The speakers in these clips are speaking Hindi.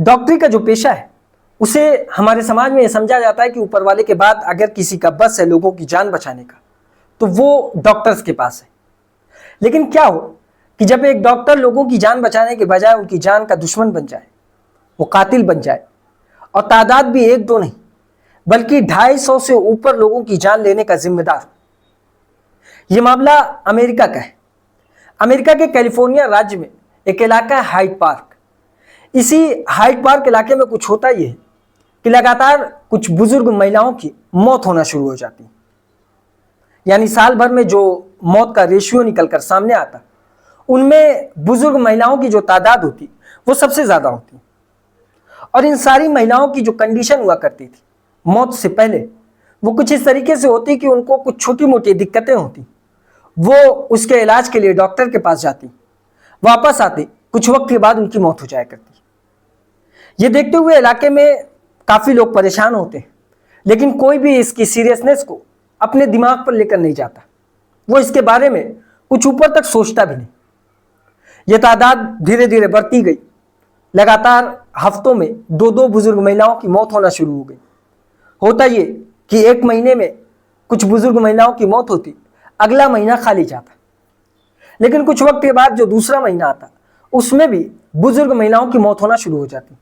डॉक्टरी का जो पेशा है उसे हमारे समाज में यह समझा जाता है कि ऊपर वाले के बाद अगर किसी का बस है लोगों की जान बचाने का तो वो डॉक्टर्स के पास है। लेकिन क्या हो कि जब एक डॉक्टर लोगों की जान बचाने के बजाय उनकी जान का दुश्मन बन जाए, वो कातिल बन जाए, और तादाद भी एक दो नहीं बल्कि 250 से ऊपर लोगों की जान लेने का जिम्मेदार। यह मामला अमेरिका का है। अमेरिका के कैलिफोर्निया राज्य में एक इलाका है हाइड पार्क। इसी हाइड पार्क इलाके में कुछ होता यह है कि लगातार कुछ बुजुर्ग महिलाओं की मौत होना शुरू हो जाती। यानी साल भर में जो मौत का रेशियो निकलकर सामने आता उनमें बुजुर्ग महिलाओं की जो तादाद होती वो सबसे ज्यादा होती। और इन सारी महिलाओं की जो कंडीशन हुआ करती थी मौत से पहले वो कुछ इस तरीके से होती कि उनको कुछ छोटी मोटी दिक्कतें होती, वो उसके इलाज के लिए डॉक्टर के पास जाती, वापस आती, कुछ वक्त के बाद उनकी मौत हो जाया करती। ये देखते हुए इलाके में काफी लोग परेशान होते, लेकिन कोई भी इसकी सीरियसनेस को अपने दिमाग पर लेकर नहीं जाता। वो इसके बारे में कुछ ऊपर तक सोचता भी नहीं। यह तादाद धीरे धीरे बढ़ती गई। लगातार हफ्तों में दो दो बुजुर्ग महिलाओं की मौत होना शुरू हो गई। होता ये कि एक महीने में कुछ बुजुर्ग महिलाओं की मौत होती, अगला महीना खाली जाता। लेकिन कुछ वक्त के बाद जो दूसरा महीना आता उसमें भी बुजुर्ग महिलाओं की मौत होना शुरू हो जाती।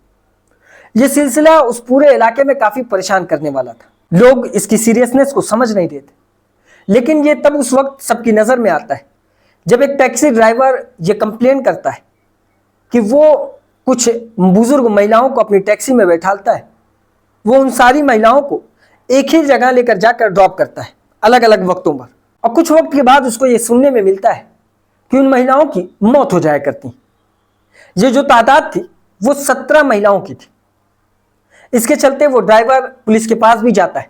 यह सिलसिला उस पूरे इलाके में काफी परेशान करने वाला था। लोग इसकी सीरियसनेस को समझ नहीं देते। लेकिन यह तब उस वक्त सबकी नजर में आता है जब एक टैक्सी ड्राइवर यह कंप्लेन करता है कि वो कुछ बुजुर्ग महिलाओं को अपनी टैक्सी में बैठालता है। वो उन सारी महिलाओं को एक ही जगह लेकर जाकर ड्रॉप करता है अलग अलग वक्तों पर। और कुछ वक्त के बाद उसको यह सुनने में मिलता है कि उन महिलाओं की मौत हो जाया करती। ये जो तादाद थी वो 17 महिलाओं की थी। इसके चलते वो ड्राइवर पुलिस के पास भी जाता है,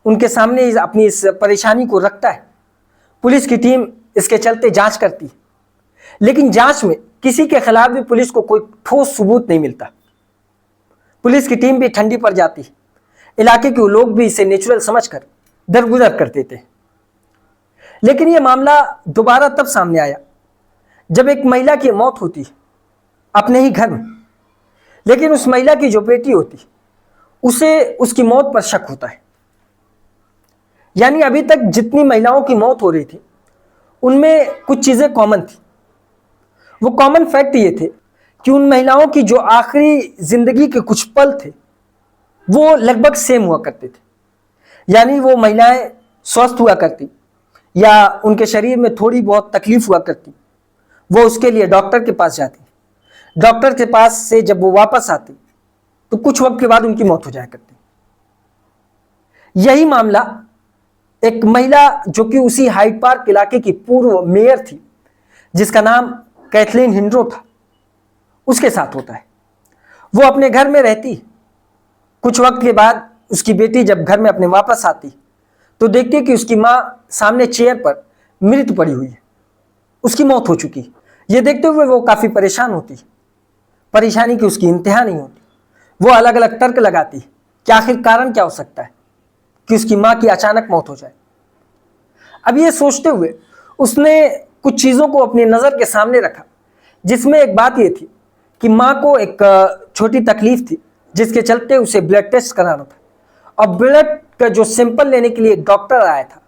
उनके सामने अपनी इस परेशानी को रखता है। पुलिस की टीम इसके चलते जांच करती है, लेकिन जांच में किसी के खिलाफ भी पुलिस को कोई ठोस सबूत नहीं मिलता। पुलिस की टीम भी ठंडी पड़ जाती है। इलाके के लोग भी इसे नेचुरल समझकर दरगुजर कर देते हैं। लेकिन यह मामला दोबारा तब सामने आया जब एक महिला की मौत होती अपने ही घर में। लेकिन उस महिला की जो बेटी होती उसे उसकी मौत पर शक होता है। यानी अभी तक जितनी महिलाओं की मौत हो रही थी उनमें कुछ चीजें कॉमन थी। वो कॉमन फैक्ट ये थे कि उन महिलाओं की जो आखिरी जिंदगी के कुछ पल थे वो लगभग सेम हुआ करते थे। यानी वो महिलाएं स्वस्थ हुआ करती या उनके शरीर में थोड़ी बहुत तकलीफ हुआ करती, वो उसके लिए डॉक्टर के पास जाती। डॉक्टर के पास से जब वो वापस आती तो कुछ वक्त के बाद उनकी मौत हो जाया करती। यही मामला एक महिला जो कि उसी हाइड पार्क इलाके की पूर्व मेयर थी, जिसका नाम कैथलीन हिंड्रो था, उसके साथ होता है। वो अपने घर में रहती। कुछ वक्त के बाद उसकी बेटी जब घर में अपने वापस आती तो देखती है कि उसकी मां सामने चेयर पर मृत पड़ी हुई है, उसकी मौत हो चुकी। ये देखते हुए वो काफी परेशान होती। परेशानी की उसकी इंतहा नहीं होती। वो अलग अलग तर्क लगाती कि आखिर कारण क्या हो सकता है कि उसकी मां की अचानक मौत हो जाए। अब ये सोचते हुए उसने कुछ चीजों को अपनी नजर के सामने रखा, जिसमें एक बात ये थी कि मां को एक छोटी तकलीफ थी जिसके चलते उसे ब्लड टेस्ट कराना था। और ब्लड का जो सैंपल लेने के लिए एक डॉक्टर आया था,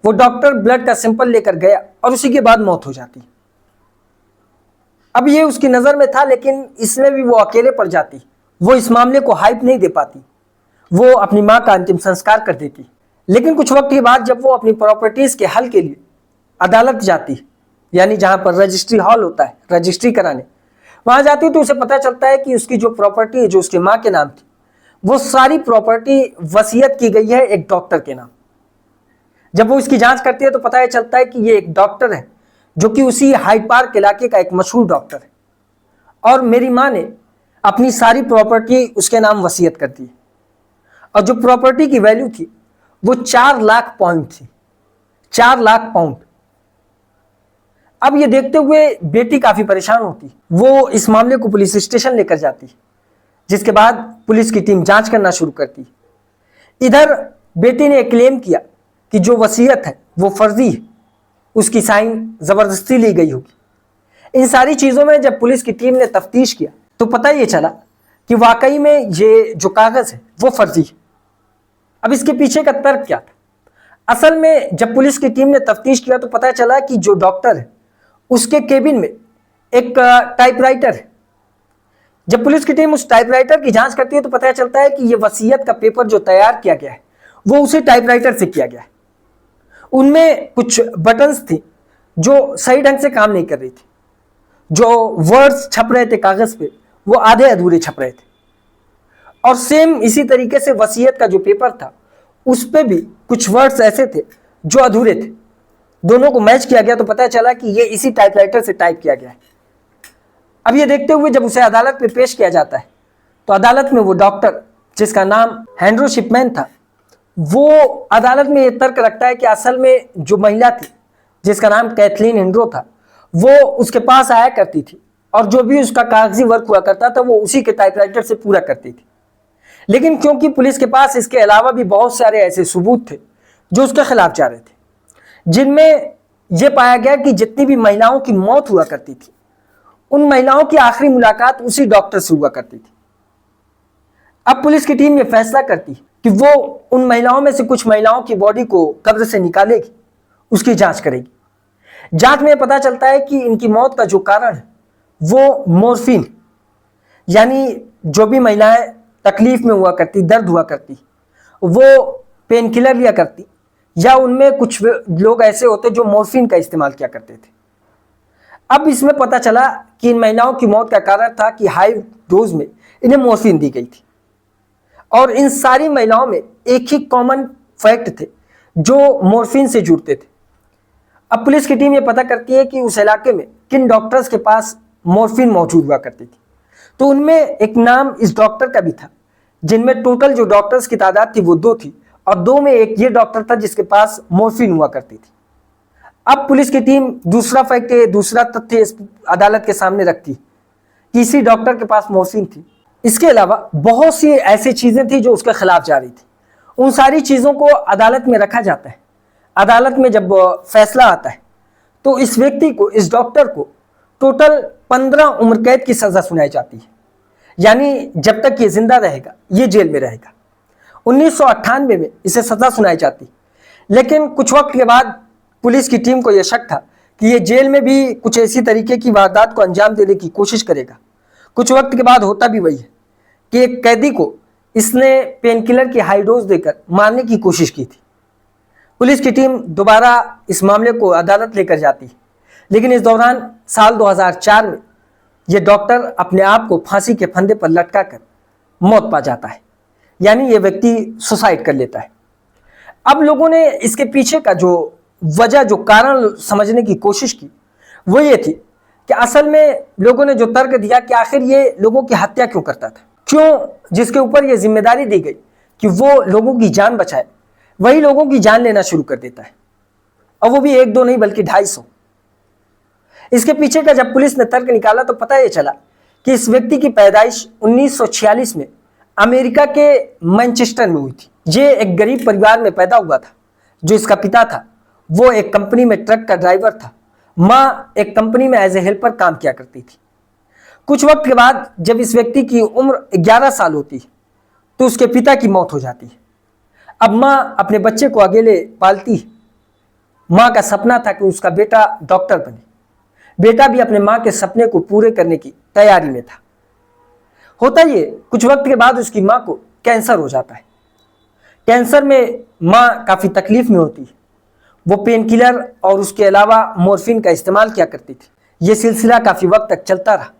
वो डॉक्टर ब्लड का सैंपल लेकर गया और उसी के बाद मौत हो जाती। अब ये उसकी नजर में था, लेकिन इसमें भी वो अकेले पड़ जाती। वो इस मामले को हाइप नहीं दे पाती। वो अपनी मां का अंतिम संस्कार कर देती। लेकिन कुछ वक्त के बाद जब वो अपनी प्रॉपर्टीज के हल के लिए अदालत जाती, यानी जहां पर रजिस्ट्री हॉल होता है रजिस्ट्री कराने, वहां जाती तो उसे पता चलता है कि उसकी जो प्रॉपर्टी है जो उसके मां के नाम थी, वो सारी प्रॉपर्टी वसीयत की गई है एक डॉक्टर के नाम। जब वो इसकी जांच करती है तो पता चलता है कि ये एक डॉक्टर है जो कि उसी हाइड पार्क इलाके का एक मशहूर डॉक्टर है, और मेरी मां ने अपनी सारी प्रॉपर्टी उसके नाम वसीयत कर दी। और जो प्रॉपर्टी की वैल्यू थी वो 4 लाख पाउंड थी। 4 लाख पाउंड। अब ये देखते हुए बेटी काफी परेशान होती। वो इस मामले को पुलिस स्टेशन लेकर जाती, जिसके बाद पुलिस की टीम जांच करना शुरू करती। इधर बेटी ने क्लेम किया कि जो वसीयत है वो फर्जी है, उसकी साइन जबरदस्ती ली गई होगी। इन सारी चीजों में जब पुलिस की टीम ने तफ्तीश किया तो पता ये चला कि वाकई में ये जो कागज है वो फर्जी है। अब इसके पीछे का तर्क क्या था? असल में जब पुलिस की टीम ने तफ्तीश किया तो पता चला कि जो डॉक्टर है उसके केबिन में एक टाइपराइटर है। जब पुलिस की टीम उस टाइपराइटर की जांच करती है तो पता चलता है कि यह वसीयत का पेपर जो तैयार किया गया है वो उसी टाइपराइटर से किया गया है। उनमें कुछ बटन्स थी जो सही ढंग से काम नहीं कर रही थी। जो वर्ड्स छप रहे थे कागज पे वो आधे अधूरे छप रहे थे। और सेम इसी तरीके से वसीयत का जो पेपर था उस पे भी कुछ वर्ड्स ऐसे थे जो अधूरे थे। दोनों को मैच किया गया तो पता चला कि ये इसी टाइपराइटर से टाइप किया गया है। अब ये देखते हुए जब उसे अदालत में पेश किया जाता है तो अदालत में वो डॉक्टर जिसका नाम हेनरी शिपमैन था वो अदालत में ये तर्क रखता है कि असल में जो महिला थी जिसका नाम कैथलीन हिंड्रो था वो उसके पास आया करती थी और जो भी उसका कागजी वर्क हुआ करता था वो उसी के टाइपराइटर से पूरा करती थी। लेकिन क्योंकि पुलिस के पास इसके अलावा भी बहुत सारे ऐसे सबूत थे जो उसके खिलाफ जा रहे थे, जिनमें यह पाया गया कि जितनी भी महिलाओं की मौत हुआ करती थी उन महिलाओं की आखिरी मुलाकात उसी डॉक्टर से हुआ करती थी। अब पुलिस की टीम यह फैसला करती कि वो उन महिलाओं में से कुछ महिलाओं की बॉडी को कब्र से निकालेगी, उसकी जांच करेगी। जांच में पता चलता है कि इनकी मौत का जो कारण है वो मोर्फिन, यानी जो भी महिलाएं तकलीफ में हुआ करती, दर्द हुआ करती, वो पेन किलर लिया करती या उनमें कुछ लोग ऐसे होते जो मोर्फिन का इस्तेमाल किया करते थे। अब इसमें पता चला कि इन महिलाओं की मौत का कारण था कि हाई डोज में इन्हें मोर्फिन दी गई थी। और इन सारी महिलाओं में एक ही कॉमन फैक्ट थे जो मोर्फिन से जुड़ते थे। अब पुलिस की टीम ये पता करती है कि उस इलाके में किन डॉक्टर्स के पास मोर्फिन मौजूद हुआ करती थी। तो उनमें एक नाम इस डॉक्टर का भी था, जिनमें टोटल जो डॉक्टर्स की तादाद थी वो 2 थी और 2 में एक ये डॉक्टर था जिसके पास मोर्फिन हुआ करती थी। अब पुलिस की टीम दूसरा फैक्ट, दूसरा तथ्य इस अदालत के सामने रखती कि इसी डॉक्टर के पास मोर्फिन थी। इसके अलावा बहुत सी ऐसी चीजें थी जो उसके खिलाफ जा रही थी। उन सारी चीजों को अदालत में रखा जाता है। अदालत में जब फैसला आता है तो इस व्यक्ति को, इस डॉक्टर को टोटल 15 उम्र कैद की सजा सुनाई जाती है। यानी जब तक ये जिंदा रहेगा ये जेल में रहेगा। 1998 में इसे सजा सुनाई जाती, लेकिन कुछ वक्त के बाद पुलिस की टीम को यह शक था कि ये जेल में भी कुछ ऐसी तरीके की वारदात को अंजाम देने की कोशिश करेगा। कुछ वक्त के बाद होता भी वही है कि एक कैदी को इसने पेनकिलर की हाई डोज देकर मारने की कोशिश की थी। पुलिस की टीम दोबारा इस मामले को अदालत लेकर जाती है, लेकिन इस दौरान साल 2004 में यह डॉक्टर अपने आप को फांसी के फंदे पर लटका कर मौत पा जाता है, यानी यह व्यक्ति सुसाइड कर लेता है। अब लोगों ने इसके पीछे का जो वजह, जो कारण समझने की कोशिश की वो ये थी कि असल में लोगों ने जो तर्क दिया कि आखिर ये लोगों की हत्या क्यों करता था, क्यों जिसके ऊपर ये जिम्मेदारी दी गई कि वो लोगों की जान बचाए, वही लोगों की जान लेना शुरू कर देता है, और वो भी 1-2 नहीं बल्कि 250। इसके पीछे का जब पुलिस ने तर्क निकाला तो पता ये चला कि इस व्यक्ति की पैदाइश 1946 में अमेरिका के मैनचेस्टर में हुई थी। ये एक गरीब परिवार में पैदा हुआ था। जो इसका पिता था वो एक कंपनी में ट्रक का ड्राइवर था, माँ एक कंपनी में एज ए हेल्पर काम किया करती थी। कुछ वक्त के बाद जब इस व्यक्ति की उम्र 11 साल होती है तो उसके पिता की मौत हो जाती है। अब माँ अपने बच्चे को अकेले पालती है। माँ का सपना था कि उसका बेटा डॉक्टर बने। बेटा भी अपने माँ के सपने को पूरे करने की तैयारी में था। होता ये कुछ वक्त के बाद उसकी माँ को कैंसर हो जाता है। कैंसर में माँ काफ़ी तकलीफ में होती है। वो पेन किलर और उसके अलावा मोर्फिन का इस्तेमाल किया करती थी। ये सिलसिला काफ़ी वक्त तक चलता रहा।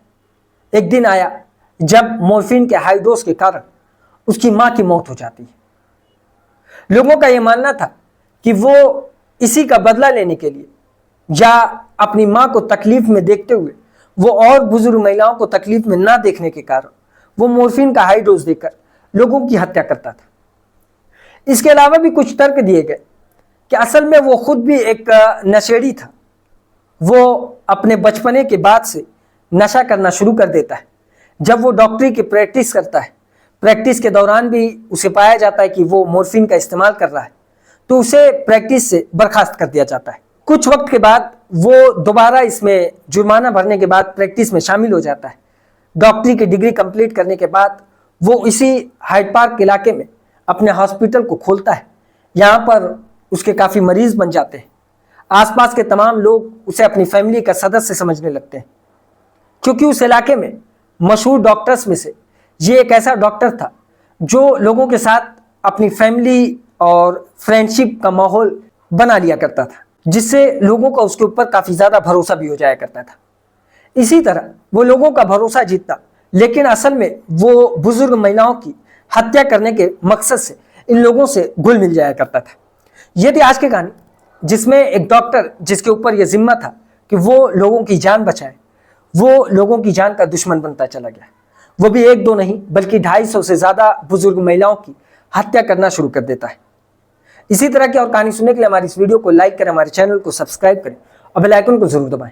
एक दिन आया जब मोर्फिन के हाई डोज के कारण उसकी माँ की मौत हो जाती है। लोगों का यह मानना था कि वो इसी का बदला लेने के लिए या अपनी माँ को तकलीफ में देखते हुए वो और बुजुर्ग महिलाओं को तकलीफ में ना देखने के कारण वो मोर्फिन का हाई डोज देकर लोगों की हत्या करता था। इसके अलावा भी कुछ तर्क दिए गए कि असल में वो खुद भी एक नशेड़ी था। वो अपने बचपने के बाद से नशा करना शुरू कर देता है। जब वो डॉक्टरी की प्रैक्टिस करता है, प्रैक्टिस के दौरान भी उसे पाया जाता है कि वो मोर्फिन का इस्तेमाल कर रहा है, तो उसे प्रैक्टिस से बर्खास्त कर दिया जाता है। कुछ वक्त के बाद वो दोबारा इसमें जुर्माना भरने के बाद प्रैक्टिस में शामिल हो जाता है। डॉक्टरी की डिग्री कंप्लीट करने के बाद वो इसी हाइड पार्क इलाके में अपने हॉस्पिटल को खोलता है। यहाँ पर उसके काफ़ी मरीज बन जाते हैं। आसपास के तमाम लोग उसे अपनी फैमिली का सदस्य समझने लगते हैं, क्योंकि उस इलाके में मशहूर डॉक्टर्स में से ये एक ऐसा डॉक्टर था जो लोगों के साथ अपनी फैमिली और फ्रेंडशिप का माहौल बना लिया करता था, जिससे लोगों का उसके ऊपर काफ़ी ज़्यादा भरोसा भी हो जाया करता था। इसी तरह वो लोगों का भरोसा जीतता, लेकिन असल में वो बुजुर्ग महिलाओं की हत्या करने के मकसद से इन लोगों से घुल मिल जाया करता था। ये थी आज की कहानी, जिसमें एक डॉक्टर जिसके ऊपर यह जिम्मा था कि वो लोगों की जान बचाए, वो लोगों की जान का दुश्मन बनता चला गया। वो भी एक दो नहीं बल्कि 250 से ज़्यादा बुजुर्ग महिलाओं की हत्या करना शुरू कर देता है। इसी तरह की और कहानी सुनने के लिए हमारी इस वीडियो को लाइक करें, हमारे चैनल को सब्सक्राइब करें और बेल आइकन को जरूर दबाएं।